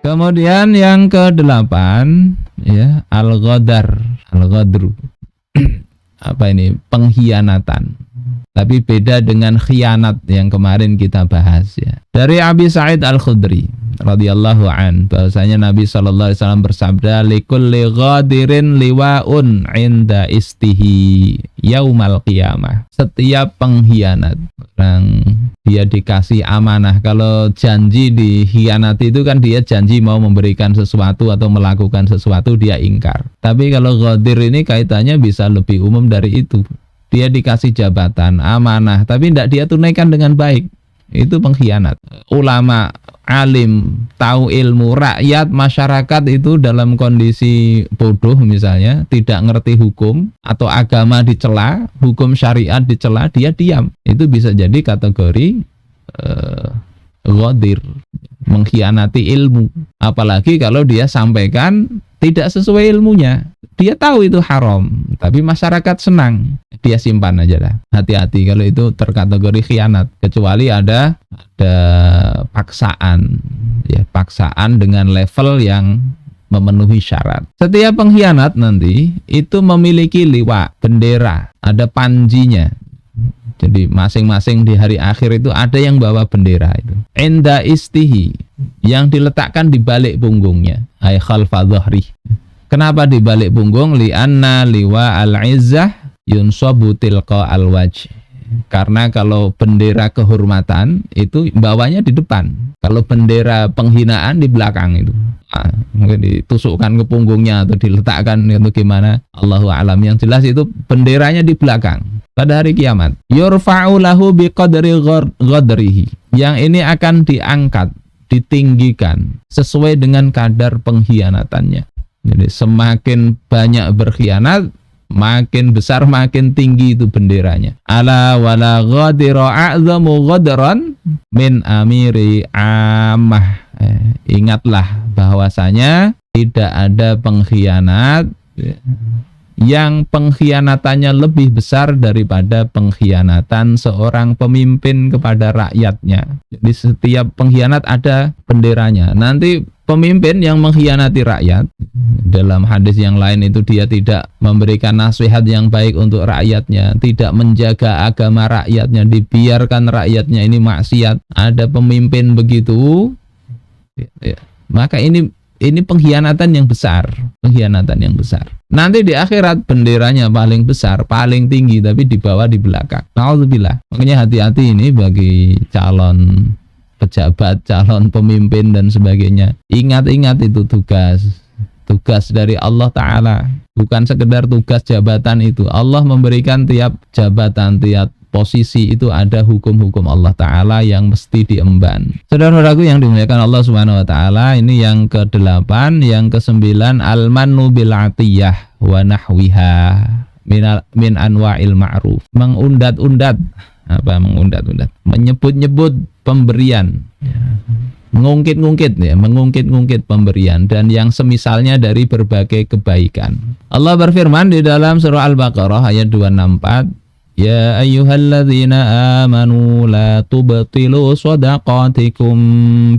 Kemudian yang kedelapan, ya, al-ghadru. Apa ini? Pengkhianatan. Tapi beda dengan khianat yang kemarin kita bahas, ya. Dari Abi Sa'id Al-Khudri radhiyallahu an, bahwasanya Nabi sallallahu alaihi wasallam bersabda, likulli ghadirin liwaun 'inda istihi yaumal qiyamah. Setiap pengkhianat, orang dia dikasih amanah, kalau janji dikhianati itu kan dia janji mau memberikan sesuatu atau melakukan sesuatu, dia ingkar. Tapi kalau ghadir ini kaitannya bisa lebih umum dari itu. Dia dikasih jabatan, amanah, tapi tidak dia tunaikan dengan baik. Itu pengkhianat. Ulama, alim, tahu ilmu, rakyat, masyarakat itu dalam kondisi bodoh misalnya, tidak ngerti hukum, atau agama dicela, hukum syariat dicela, dia diam. Itu bisa jadi kategori ghadir, mengkhianati ilmu. Apalagi kalau dia sampaikan tidak sesuai ilmunya. Dia tahu itu haram, tapi masyarakat senang, dia simpan aja lah. Hati-hati kalau itu terkategori khianat, kecuali ada paksaan, ya, paksaan dengan level yang memenuhi syarat. Setiap pengkhianat nanti itu memiliki liwa, bendera, ada panjinya. Jadi masing-masing di hari akhir itu ada yang bawa bendera itu. Inda istihi, yang diletakkan di balik punggungnya, ay khalfa dhahri. Kenapa di balik punggung? Li'anna liwa al-izzah yunsabu tilqa al-wajh. Karena kalau bendera kehormatan itu bawanya di depan. Kalau bendera penghinaan di belakang itu. Mungkin ditusukkan ke punggungnya atau diletakkan atau gimana. Allahu a'lam. Yang jelas itu benderanya di belakang pada hari kiamat. Yurfa'u lahu biqadri ghadrihi. Yang ini akan diangkat, ditinggikan sesuai dengan kadar pengkhianatannya. Jadi semakin banyak berkhianat, makin besar, makin tinggi itu benderanya. Ala wala ghadira a'zamu ghadran min amiri ammah. Ingatlah bahwasanya tidak ada pengkhianat yang pengkhianatannya lebih besar daripada pengkhianatan seorang pemimpin kepada rakyatnya. Jadi setiap pengkhianat ada benderanya. Nanti pemimpin yang mengkhianati rakyat, dalam hadis yang lain itu dia tidak memberikan nasihat yang baik untuk rakyatnya, tidak menjaga agama rakyatnya, dibiarkan rakyatnya ini maksiat. Ada pemimpin begitu, ya, maka ini pengkhianatan yang besar, pengkhianatan yang besar. Nanti di akhirat benderanya paling besar, paling tinggi, tapi dibawa di belakang. Na'udzubillah. Makanya hati-hati ini bagi calon pejabat, calon pemimpin dan sebagainya. Ingat-ingat itu tugas dari Allah Ta'ala, bukan sekedar tugas jabatan itu. Allah memberikan tiap jabatan, tiap posisi itu ada hukum-hukum Allah Ta'ala yang mesti diemban. Saudara-saudaraku yang dimuliakan Allah Subhanahu Wa Ta'ala, ini yang ke-8. Yang ke-9, al-mannu bil atiyah wa nahwiha min anwa'il ma'ruf. Mengundat-undat. Apa mengundat-undat? Menyebut-nyebut pemberian, mengungkit-ungkit, ya, mengungkit-ungkit pemberian dan yang semisalnya dari berbagai kebaikan. Allah berfirman di dalam surah Al-Baqarah ayat 264, ya ayyuhalladzina amanu la tubtilu shadaqatikum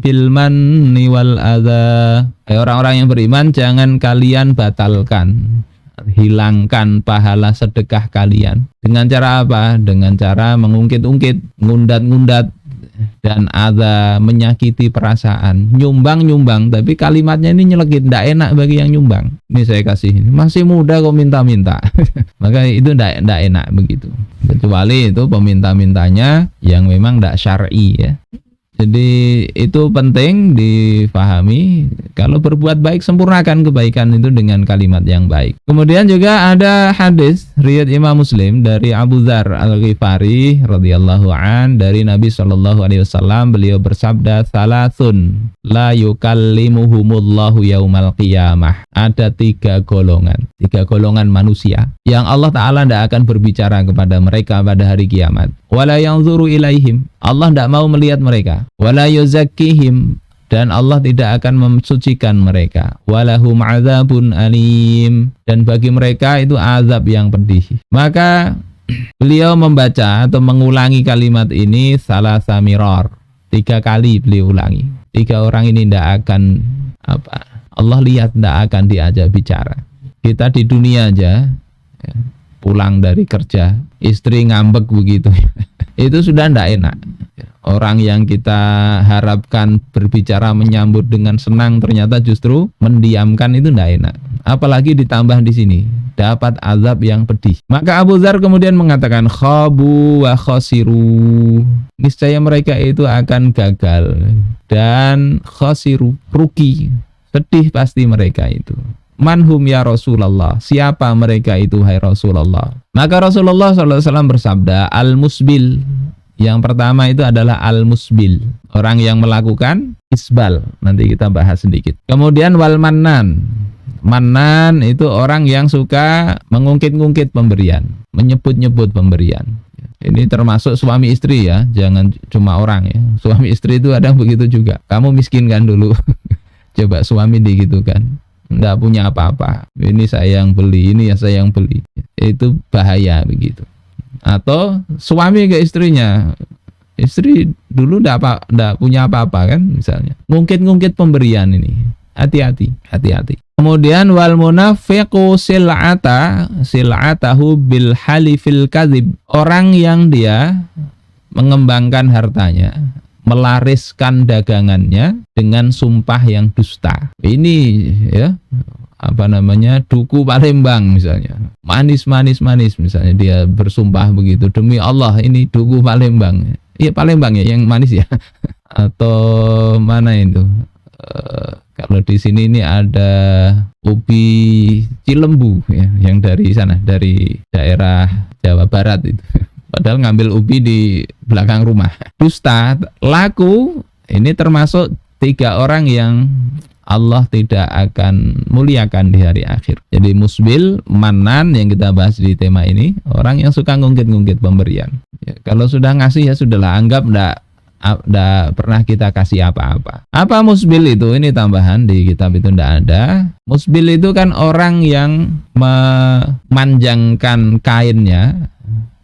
bil manni wal adza. Hai orang-orang yang beriman, jangan kalian batalkan, hilangkan pahala sedekah kalian. Dengan cara apa? Dengan cara mengungkit-ungkit, ngundat-ngundat, dan ada menyakiti perasaan, nyumbang, tapi kalimatnya ini nyelekit, tidak enak bagi yang nyumbang. Ini saya kasih, ini masih muda kok minta-minta. Maka itu tidak enak begitu. Kecuali itu peminta-mintanya yang memang tidak syar'i, ya. Jadi itu penting difahami. Kalau berbuat baik, sempurnakan kebaikan itu dengan kalimat yang baik. Kemudian juga ada hadis riwayat Imam Muslim dari Abu Dzar Al-Ghifari radhiyallahu an, dari Nabi sallallahu alaihi wasallam, beliau bersabda, salasun la yukallimuhumullahu yaumal qiyamah. Ada tiga golongan manusia yang Allah Ta'ala tidak akan berbicara kepada mereka pada hari kiamat. Wala yanzuru ilaihim, Allah tidak mau melihat mereka. Wala yuzakkihim, dan Allah tidak akan mensucikan mereka. Walahum azabun alim, dan bagi mereka itu azab yang pedih. Maka beliau membaca atau mengulangi kalimat ini salasa mirar, 3 kali beliau ulangi. Tiga orang ini tidak akan Allah lihat, tidak akan diajak bicara. Kita di dunia aja ya, pulang dari kerja, istri ngambek begitu itu sudah tidak enak. Orang yang kita harapkan berbicara menyambut dengan senang ternyata justru mendiamkan, itu tidak enak. Apalagi ditambah di sini dapat azab yang pedih. Maka Abu Dzar kemudian mengatakan khabu wa khasiru, niscaya mereka itu akan gagal dan khasiru, rugi, sedih pasti mereka itu. Manhum ya Rasulullah, siapa mereka itu hai Rasulullah? Maka Rasulullah SAW bersabda, al-musbil. Yang pertama itu adalah al-musbil, orang yang melakukan isbal. Nanti kita bahas sedikit. Kemudian wal mannan. Mannan itu orang yang suka mengungkit-ungkit pemberian, menyebut-nyebut pemberian. Ini termasuk suami istri ya, jangan cuma orang ya. Suami istri itu ada begitu juga. Kamu miskin kan dulu. Coba suami gitu kan. Enggak punya apa-apa. Ini saya yang beli, ini ya saya yang beli. Itu bahaya begitu. Atau suami ke istrinya, istri dulu enggak punya apa-apa kan misalnya. Ngungkit-ngungkit pemberian ini. Hati-hati. Kemudian wal munafiqu sil'atahu bil halifil kadzib. Orang yang dia mengembangkan hartanya, melariskan dagangannya dengan sumpah yang dusta. Ini ya duku Palembang misalnya, manis misalnya, dia bersumpah begitu, demi Allah ini duku Palembang. Iya Palembang ya yang manis ya. Atau mana itu? Kalau di sini ini ada ubi Cilembu ya, yang dari sana, dari daerah Jawa Barat itu. Padahal ngambil ubi di belakang rumah. Dusta, laku, ini termasuk 3 orang yang Allah tidak akan muliakan di hari akhir. Jadi musbil, manan yang kita bahas di tema ini, orang yang suka ngungkit-ngungkit pemberian. Ya, kalau sudah ngasih ya sudahlah, anggap enggak pernah kita kasih apa-apa. Apa musbil itu? Ini tambahan di kitab itu enggak ada. Musbil itu kan orang yang memanjangkan kainnya,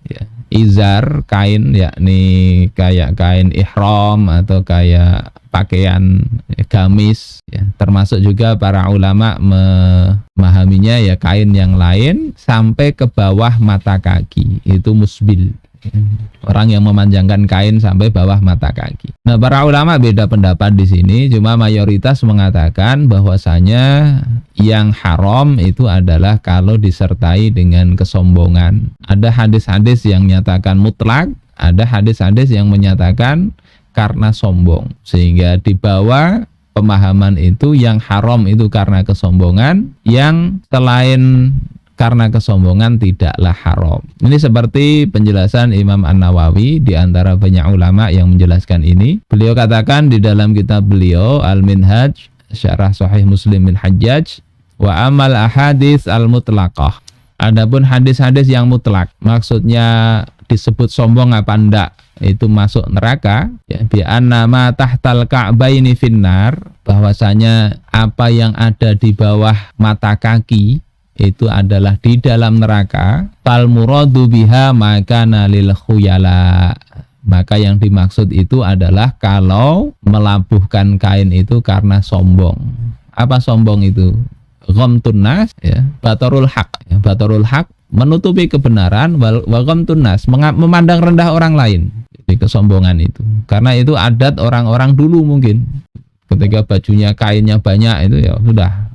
ya, izar, kain, yakni kayak kain ihram atau kayak pakaian gamis ya. Termasuk juga para ulama memahaminya ya kain yang lain sampai ke bawah mata kaki, itu musbil. Orang yang memanjangkan kain sampai bawah mata kaki. Nah, para ulama beda pendapat di sini, cuma mayoritas mengatakan bahwasanya yang haram itu adalah kalau disertai dengan kesombongan. Ada hadis-hadis yang menyatakan mutlak, ada hadis-hadis yang menyatakan karena sombong. Sehingga di bawah pemahaman itu yang haram itu karena kesombongan, yang selain karena kesombongan tidaklah haram. Ini seperti penjelasan Imam An-Nawawi di antara banyak ulama yang menjelaskan ini. Beliau katakan di dalam kitab beliau Al-Minhaj Syarah Sahih Muslim bin Hajjaj, wa amal ahadits al-mutlaqah. Adapun hadis-hadis yang mutlak, maksudnya disebut sombong apa enggak, itu masuk neraka ya, bi anna ma tahtal ka'baini finnar, bahwasanya apa yang ada di bawah mata kaki itu adalah di dalam neraka. Fal muradu biha makana lil khuyala, maka yang dimaksud itu adalah kalau melabuhkan kain itu karena sombong. Apa sombong itu? Ghamtun nas ya, batarul haq ya, batarul haq, menutupi kebenaran, wa ghamtun nas, memandang rendah orang lain. Jadi kesombongan itu, karena itu adat orang-orang dulu mungkin ketika bajunya kainnya banyak itu ya sudah,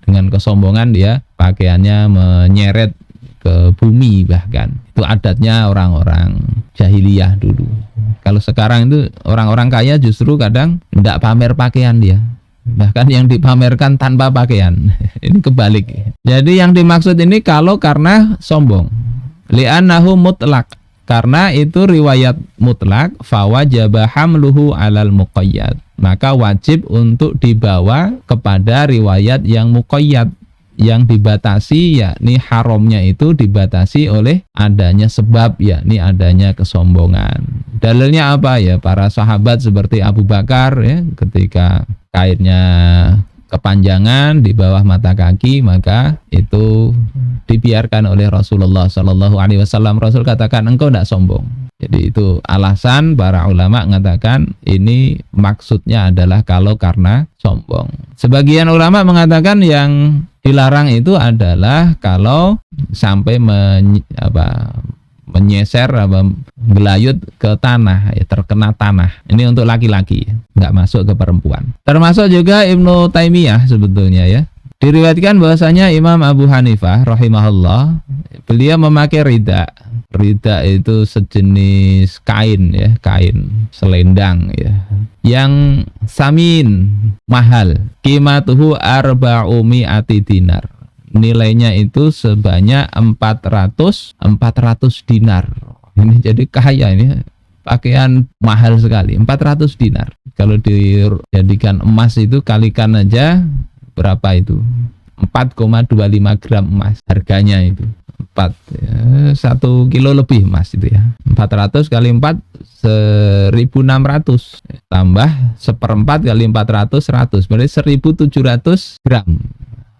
dengan kesombongan dia pakaiannya menyeret ke bumi, bahkan itu adatnya orang-orang jahiliyah dulu. Kalau sekarang itu orang-orang kaya justru kadang tidak pamer pakaian dia, bahkan yang dipamerkan tanpa pakaian. Ini kebalik. Jadi yang dimaksud ini kalau karena sombong, li'annahu mutlak, karena itu riwayat mutlak, fawajaba hamluhu alal muqayyad, maka wajib untuk dibawa kepada riwayat yang muqayyad, yang dibatasi, yakni haramnya itu dibatasi oleh adanya sebab, yakni adanya kesombongan. Dalilnya apa ya? Para sahabat seperti Abu Bakar ya, ketika kainnya kepanjangan di bawah mata kaki, maka itu dibiarkan oleh Rasulullah SAW. Rasul katakan, engkau tidak sombong Jadi itu alasan para ulama mengatakan ini maksudnya adalah kalau karena sombong. Sebagian ulama mengatakan yang dilarang itu adalah kalau sampai menyeser gelayut ke tanah, ya, terkena tanah. Ini untuk laki-laki, nggak masuk ke perempuan. Termasuk juga Ibnu Taimiyah sebetulnya ya. Diriwayatkan bahwasanya Imam Abu Hanifah rahimahullah, beliau memakai rida. Rida itu sejenis kain ya, kain selendang ya, yang samin, mahal. Qimatuhu arba'umi'ati dinar. Nilainya itu sebanyak 400 dinar. Ini jadi kaya ini, pakaian mahal sekali, 400 dinar. Kalau dijadikan emas itu kalikan aja berapa itu? 4,25 gram emas harganya itu. 1 kilo lebih emas itu ya. 400 kali 4 1.600 tambah 1/4 kali 400 100, berarti 1.700 gram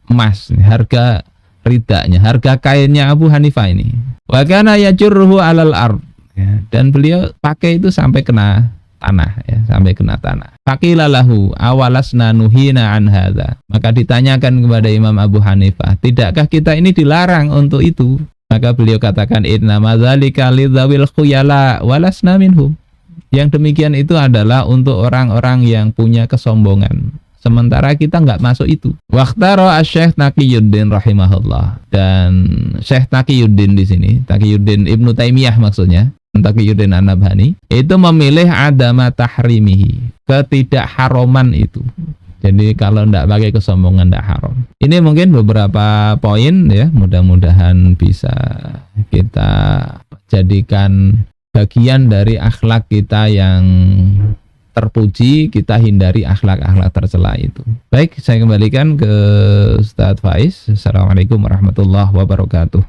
emas. Harga ridanya, harga kainnya Abu Hanifah ini. Wa kana yajurruhu 'alal ard, ya, dan beliau pakai itu sampai kena tanah ya, sampai kena tanah. Faqila lahu awalasna nuhina an hadza. Maka ditanyakan kepada Imam Abu Hanifah, tidakkah kita ini dilarang untuk itu? Maka beliau katakan inna madzalika lidzawil khuyala walasna minhum. Yang demikian itu adalah untuk orang-orang yang punya kesombongan. Sementara kita nggak masuk itu. Waqtara Asy-Syaikh Taqiyuddin rahimahullah, dan Syekh Taqiyuddin di sini, Taqiyuddin Ibnu Taimiyah maksudnya, Taqiyuddin An-Nabhani, itu memilih adama tahrimihi, ketidakharoman itu. Jadi kalau tidak pakai kesombongan tidak haram. Ini mungkin beberapa poin ya, mudah-mudahan bisa kita jadikan bagian dari akhlak kita yang terpuji, kita hindari akhlak-akhlak tercela itu. Baik, saya kembalikan ke Ustadz Faiz. Assalamualaikum warahmatullahi wabarakatuh.